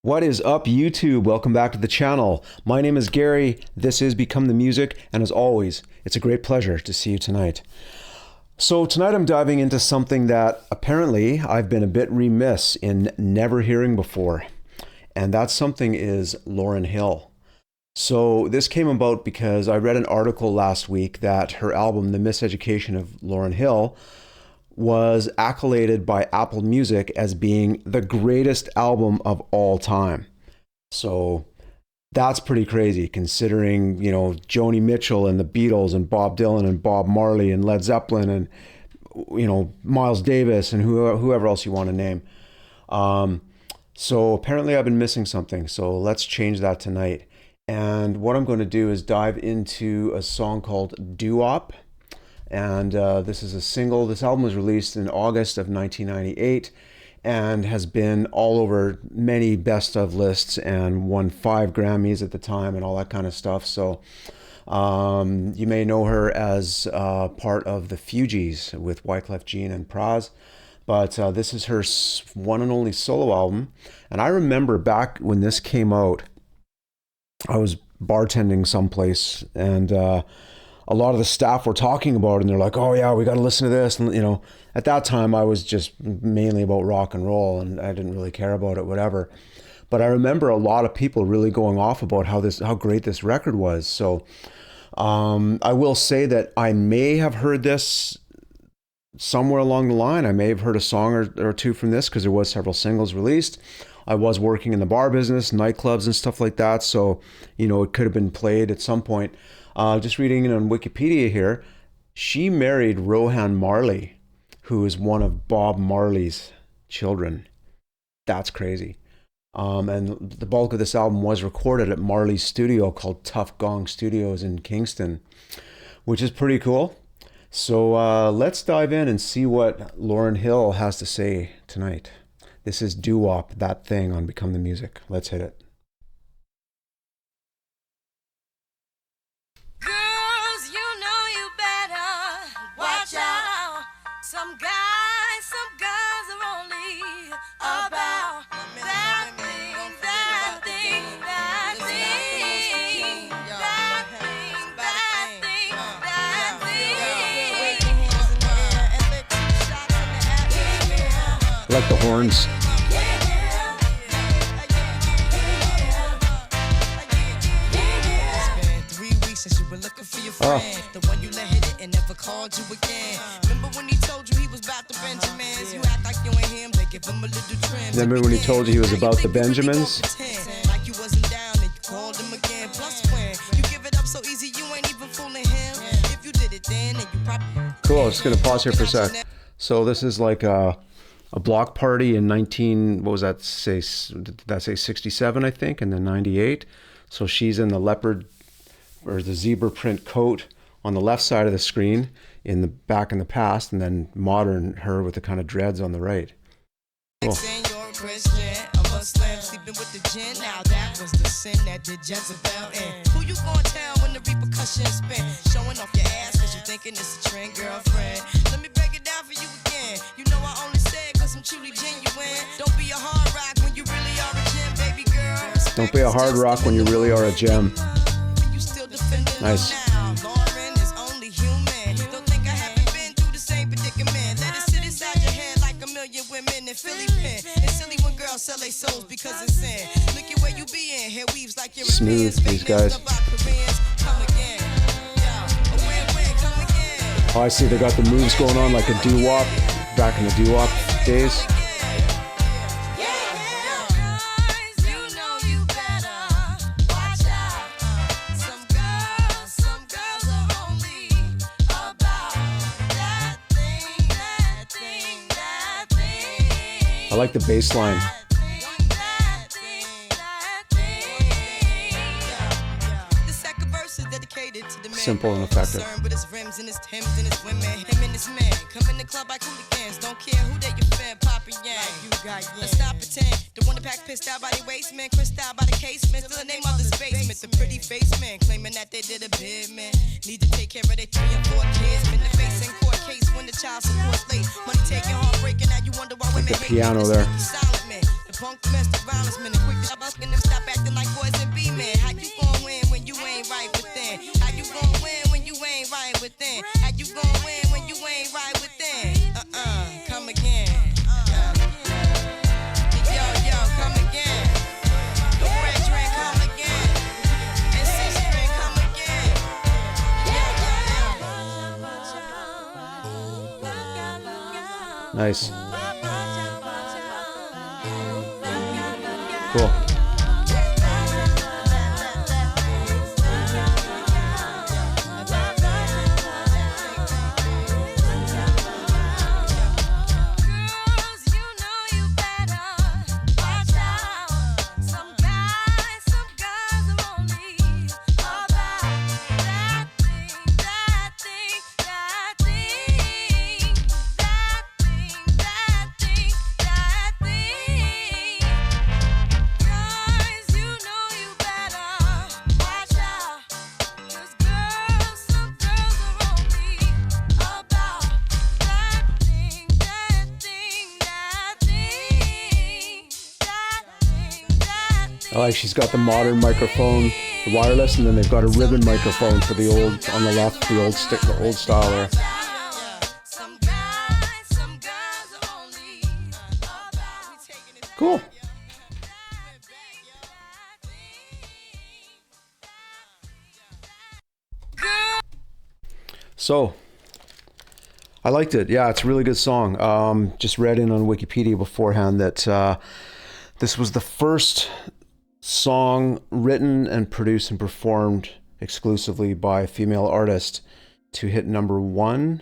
What is up, YouTube? Welcome back to the channel. My name is Gary. This is Become the Music, and as always, it's a great pleasure to see you tonight. So tonight I'm diving into something that apparently I've been a bit remiss in never hearing before, and that something is Lauryn Hill. So this came about because I read an article last week that her album, The Miseducation of Lauryn Hill, was accoladed by Apple Music as being the greatest album of all time. So that's pretty crazy considering, Joni Mitchell and the Beatles and Bob Dylan and Bob Marley and Led Zeppelin and, Miles Davis and whoever else you want to name. So apparently I've been missing something. So let's change that tonight. And what I'm going to do is dive into a song called Doo-Wop. And this is a single. This album was released in August of 1998 and has been all over many best of lists and won 5 Grammys at the time and all that kind of stuff. So you may know her as part of the Fugees with Wyclef Jean and Pras. But this is her one and only solo album. And I remember back when this came out, I was bartending someplace and a lot of the staff were talking about it and they're like, oh yeah, we got to listen to this. And, at that time I was just mainly about rock and roll and I didn't really care about it, whatever. But I remember a lot of people really going off about how great this record was. So I will say that I may have heard this somewhere along the line. I may have heard a song or two from this because there was several singles released. I was working in the bar business, nightclubs and stuff like that. So, it could have been played at some point. Just reading it on Wikipedia here, she married Rohan Marley, who is one of Bob Marley's children. That's crazy. And the bulk of this album was recorded at Marley's studio called Tough Gong Studios in Kingston, which is pretty cool. So let's dive in and see what Lauryn Hill has to say tonight. This is Doo-Wop, That Thing on Become the Music. Let's hit it. Some guys are only about that thing, that thing, that thing, that thing, that thing. I like the horns. It's been 3 weeks since you were looking for your friend, the one you let hit it and never called you again. Remember when he told you he was about the Benjamins? You act like you ain't him, they give him a little trim. Remember when he told you he was about the Benjamins? Like you wasn't down and you called him again. Plus when you give it up so easy, you ain't even fooling him. If you did it then, then you probably... Cool, just gonna pause here for a sec. So this is like a block party in did that say 67, I think, and then 98. So she's in the leopard or the zebra print coat on the left side of the screen, in the back in the past, and then modern her with the kind of dreads on the right. Cool. You're a Christian, a Muslim, sleeping with the gin. Now that was the sin that did Jezebel in. Who you gonna tell when the repercussions spin? Showing off your ass cause you thinking it's a trend, girlfriend. Let me break it down for you again. You know I only say it cause I'm truly genuine. Don't be a hard rock when you really are a gem, baby girl. Don't be a hard rock when you really are a gem. Nice. Lauryn is only human. Don't think I haven't been through the same predicament. Let it sit inside your head like a million women in Philly pen. It's silly when girls sell their souls because it's sin. Look at where you be in. Hair weaves like you're smooth, these guys. Oh, I see they got the moves going on like a doo-wop back in the doo-wop days. I like the bass line. Simple and effective. Let's stop pretend. The one that pack pissed out by the waist man, crissed out by the casement. Still the name of the basement. The pretty face man claiming that they did a bid, man. Need to take care of their 3 and 4 kids. Been the face in court case when the child support late. Money taking, heartbreaking. Now you wonder why women hate the piano there. The punk domestic violence man, quick to Nice. Cool. I like she's got the modern microphone, the wireless, and then they've got a ribbon microphone for the old, on the left, the old stick, the old style there. Cool. So, I liked it. Yeah, it's a really good song. Just read in on Wikipedia beforehand that this was the first song written and produced and performed exclusively by a female artist to hit number one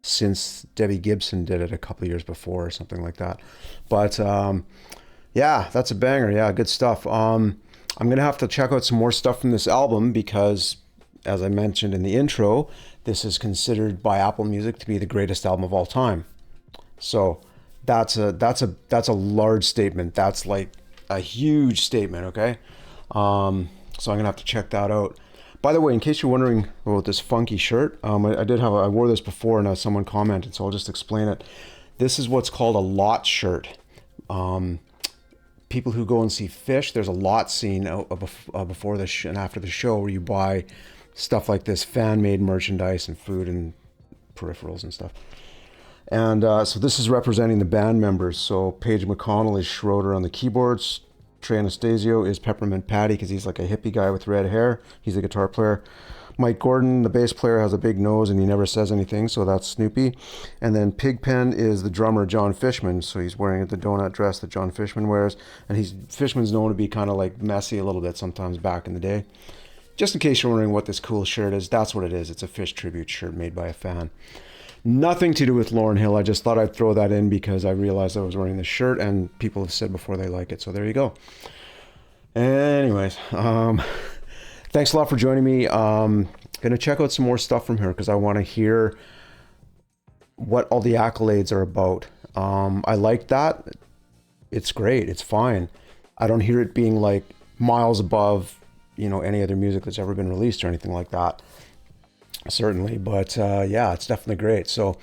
since Debbie Gibson did it a couple of years before or something like that. But yeah, that's a banger. Yeah, good stuff. I'm going to have to check out some more stuff from this album because, as I mentioned in the intro, this is considered by Apple Music to be the greatest album of all time. So that's a large statement. That's like a huge statement, okay? So I'm gonna have to check that out. By the way, in case you're wondering about this funky shirt, I wore this before and someone commented, so I'll just explain it. This is what's called a lot shirt. People who go and see Fish, there's a lot scene before and after the show where you buy stuff like this, fan-made merchandise and food and peripherals and stuff. And so this is representing the band members. So Paige McConnell is Schroeder on the keyboards. Trey Anastasio is Peppermint Patty because he's like a hippie guy with red hair. He's a guitar player. Mike Gordon, the bass player, has a big nose and he never says anything, so that's Snoopy. And then Pigpen is the drummer, John Fishman. So he's wearing the donut dress that John Fishman wears. And Fishman's known to be kind of like messy a little bit sometimes back in the day. Just in case you're wondering what this cool shirt is, that's what it is. It's a Fish tribute shirt made by a fan. Nothing to do with Lauryn Hill. I just thought I'd throw that in because I realized I was wearing this shirt and people have said before they like it. So there you go. Anyways, thanks a lot for joining me. Gonna check out some more stuff from her because I want to hear what all the accolades are about. I like that. It's great. It's fine. I don't hear it being like miles above, any other music that's ever been released or anything like that. Certainly, but yeah, it's definitely great. So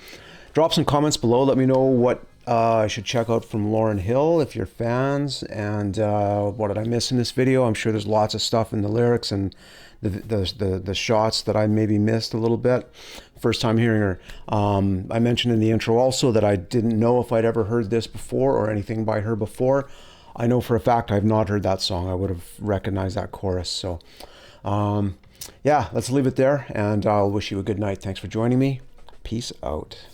drop some comments below. Let me know what I should check out from Lauryn Hill if you're fans, and what did I miss in this video. I'm sure there's lots of stuff in the lyrics and the shots that I maybe missed a little bit. First time hearing her. I mentioned in the intro also that I didn't know if I'd ever heard this before or anything by her before. I know for a fact I've not heard that song. I would have recognized that chorus. So yeah, let's leave it there, and I'll wish you a good night. Thanks for joining me. Peace out.